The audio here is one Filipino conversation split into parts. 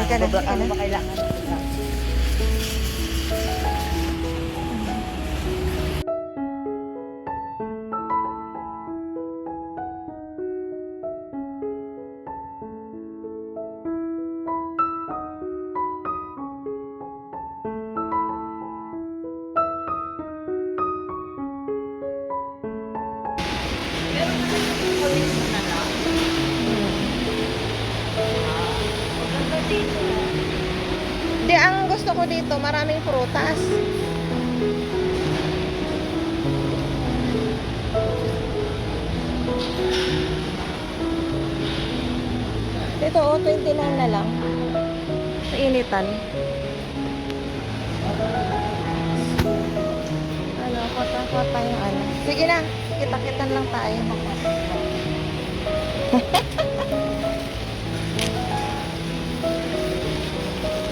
Halika na. Ano ba kailangan? Di, ang gusto ko dito, maraming prutas. Dito, 29 na lang. Sa initan. Ano, kota-kota yung ano. Sige na, kita-kitan lang tayo.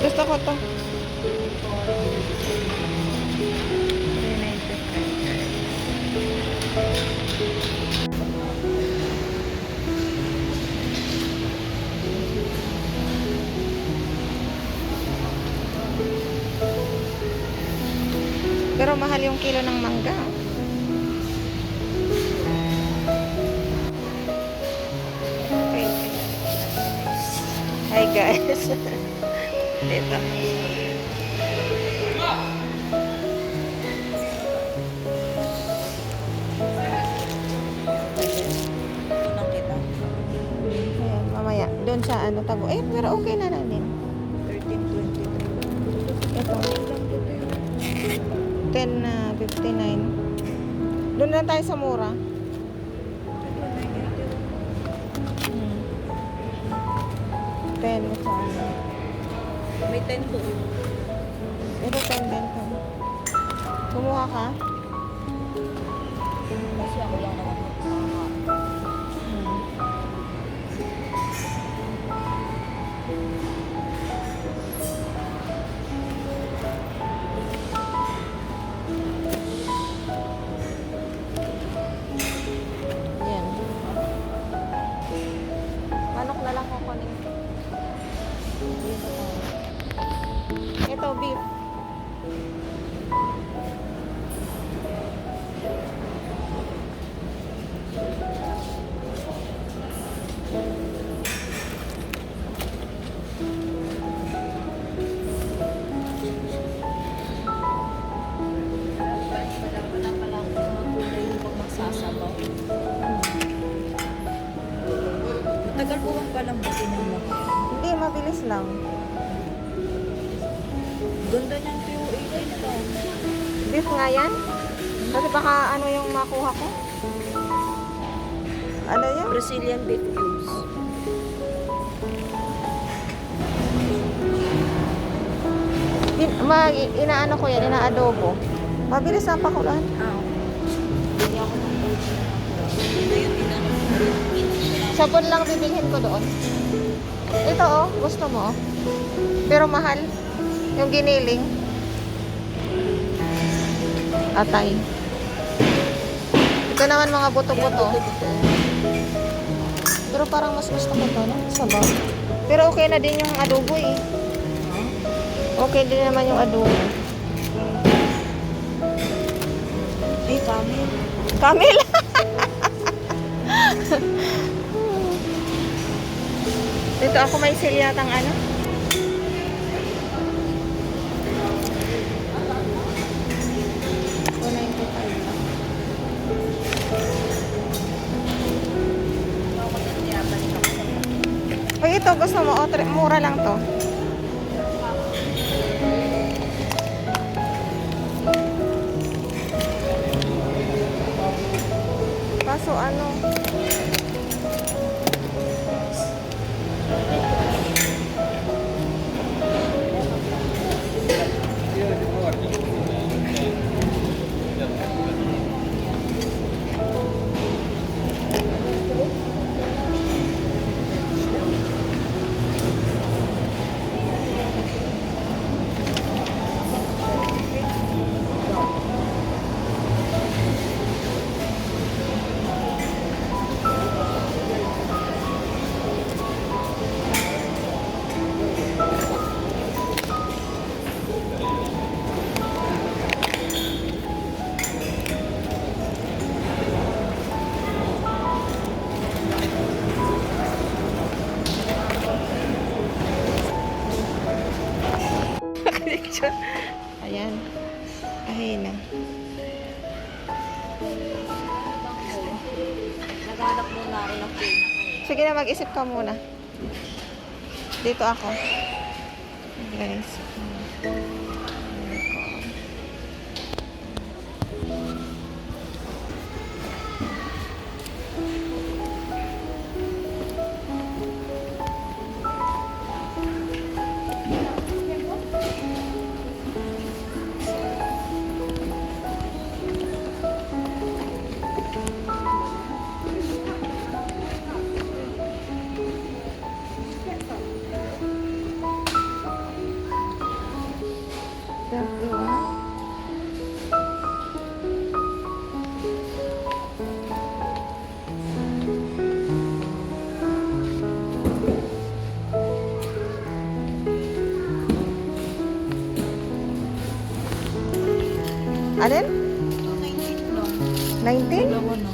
Gusto ko to. 395. Pero mahal yung kilo ng mangga. Okay. Hi guys. Dito. Unang kita. Ayan, mamaya. Doon sa ano, tago. Eh, pero okay na lang din. 13.23. Ito. 10.59. Doon lang tayo sa mura. 10 ito. May 10 to. Ito 10 din to. Kumuha ka? Kasi ako lang naman. Yan. Manok na lang kukunin. Dito tayo. Ito, beef. Wala pala ako mga kulay yung pag magsasabaw. Matagal po bang palambutin ng mga? Hindi, mabilis lang. Ganda niyang POA nito. Beef nga yan? Kasi baka ano yung makuha ko? Ano yan? Brazilian beef cubes. Inaano ko yan, inaadobo. Mabilis ang pakulan. Hindi ako hindi yung tinanong. Sabon lang bibilhin ko doon. Ito oh, gusto mo oh. Pero mahal. Yung giniling. Atay. Ito naman mga buto-buto. Pero parang mas gusto ko to, no? Sabaw. Pero okay na din yung adobo eh. Okay din naman yung adobo. Ay, kami. Camel! Dito ako may silyatang ano. Pag ito gusto mo, mura lang to. Kaso ano? Sige na, mag-isip ka muna. Dito ako. Guys. Alin? 19 lang. 19? Dalawa na.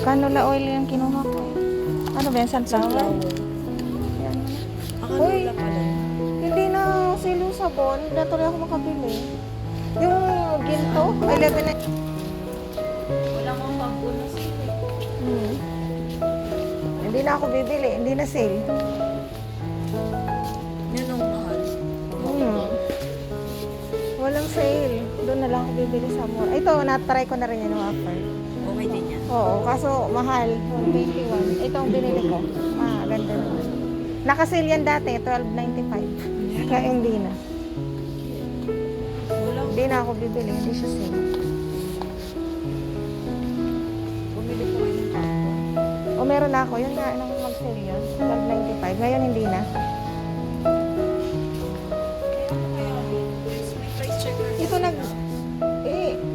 Canola oil yung kinuha ko. Ano ba yan? Sunflower? Yan. Uy. Akala pala. Hindi na silo sabon. Hindi na tuloy ako makabili. Yung ginto, 11 na. Wala mong pag-bonus eh. Hindi na ako bibili. Hindi na sale. Yun ang mahal. Walang sale. Doon na lang ako bibili sa mall. Ito, na-try ko na rin yung offer. Okay din yan. Oo, kaso mahal. 21. Ito ang binili ko. Ganda naman. Naka-sale yan dati, 12.95. Kaya hindi na. Wala. Hindi na ako bibili. Hindi siya sale. Bumili ko kayo ng tapo. O meron na ako. Yun nga, nang mag-sale yun. 12.95. Ngayon hindi na. Kaya may price checker. Ito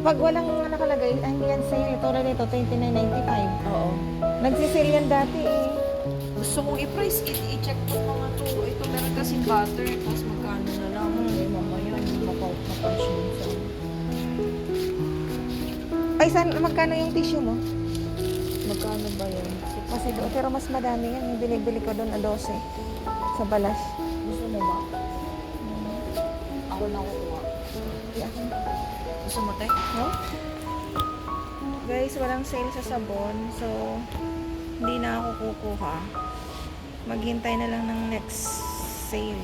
pag walang nakalagay, hindi yan sale. Ito na nito, 29.95. Oo. Nagsisale yan dati eh. Gusto kong i-price, i-check ko mga to. Ito meron kasing butter, tapos magkano na lang. Eh, mamaya, makapansin sa... Ay, magkano yung tissue mo? Magkano ba yun? Kasi doon, pero mas madami yan. Yung binibili ko doon na 12. Sa balas. Gusto mo ba? Ako na kukuha. Yeah. Gusto mo tayo? No? Guys, walang sale sa sabon. So, hindi na ako kukuha. Maghintay na lang ng next sale.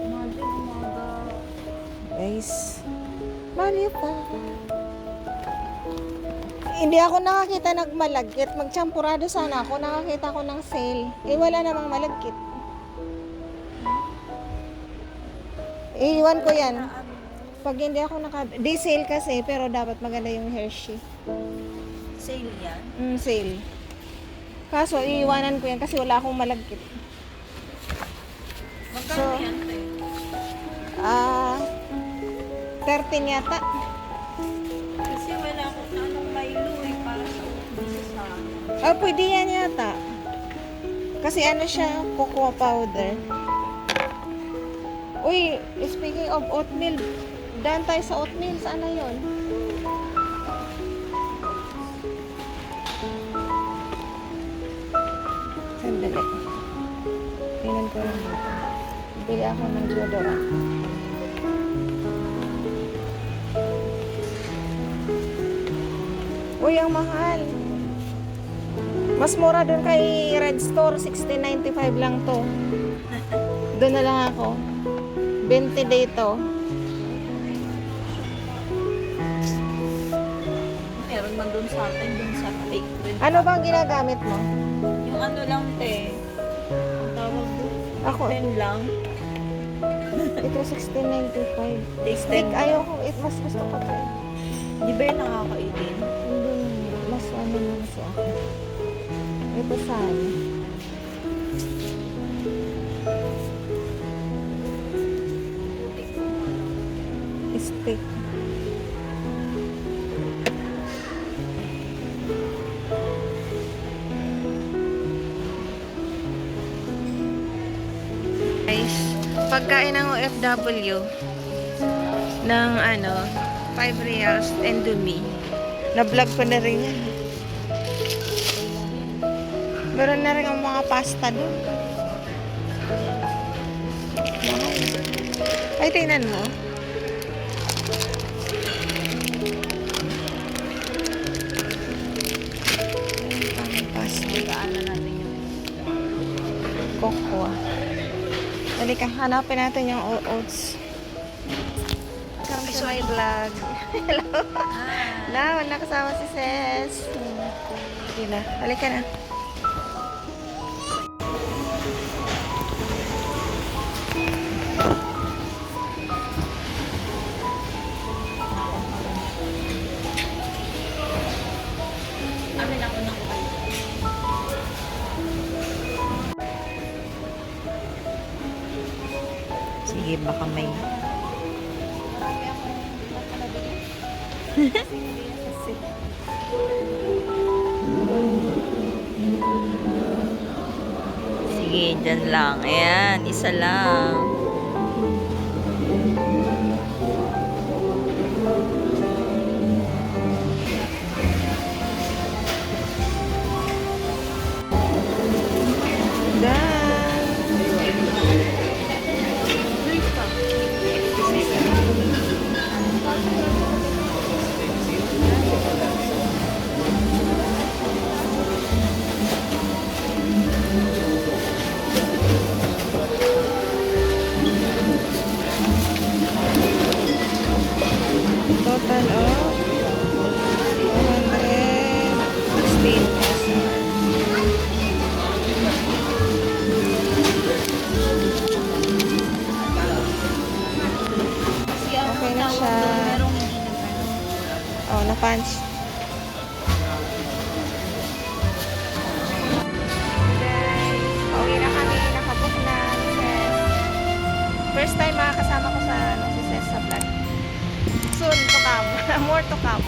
Imagine, umaga. Guys, mali pa. Hindi ako nakakita nagmalagkit. Magchampurado sana ako. Nakakita ko ng sale. Eh, wala namang malagkit. Iiwan ko yan. Pag hindi ako di sale kasi, pero dapat maganda yung Hershey. Sale yan? Sale. Kaso, iiwanan ko yan kasi wala akong malagkit. Magkano So, yan, te? 13 yata. Kasi wala akong anong Milo eh, para sa umpisa sa... Pwede yan yata. Kasi ano siya, cocoa powder. Uy, speaking of oatmeal, daan tayo sa oatmeal. Saan na yun? Sandali. Tingnan ko lang dito. Bili ako ng deodorant. Uy, ang mahal. Mas mura dun kay Red Store. 16.95 lang to. Doon na lang ako. 20 dito. Meron man dun sa atin, dun sa take. Ano bang ginagamit mo? Yung ano lang, te. Ang tawag dun. Ako, Pen lang. ito 16.95. Take Stick, 10. ayoko. Mas gusto ko to. Di ba yung nakakainin? Hindi, mas ano naman sa akin. Ito saan? Stick. Guys, pagkain ng OFW ng 5 reals and dumi. Na-vlog ko na rin yan. Meron na rin ang mga pasta doon. Ay, tingnan mo. Halika, hanapin natin yung oats. Welcome to my vlog. Hello. Hello, nakasama si Ses. Sige na, halika na. Amin ako ng kayo. Sige, baka may... Marami ako ilang ka nabili. Kasi hindi na kasi. Sige, dyan lang. Ayan, isa lang. Total of 216 pesos. Kasi ang Okay na tawag siya. doon, merong hindi nag-ano. Oh, na-punch. Guys, pauwi na kami. Nakabook na si Ses. First time makakasama ko sa si Ses sa vlog. Soon to come. More to come.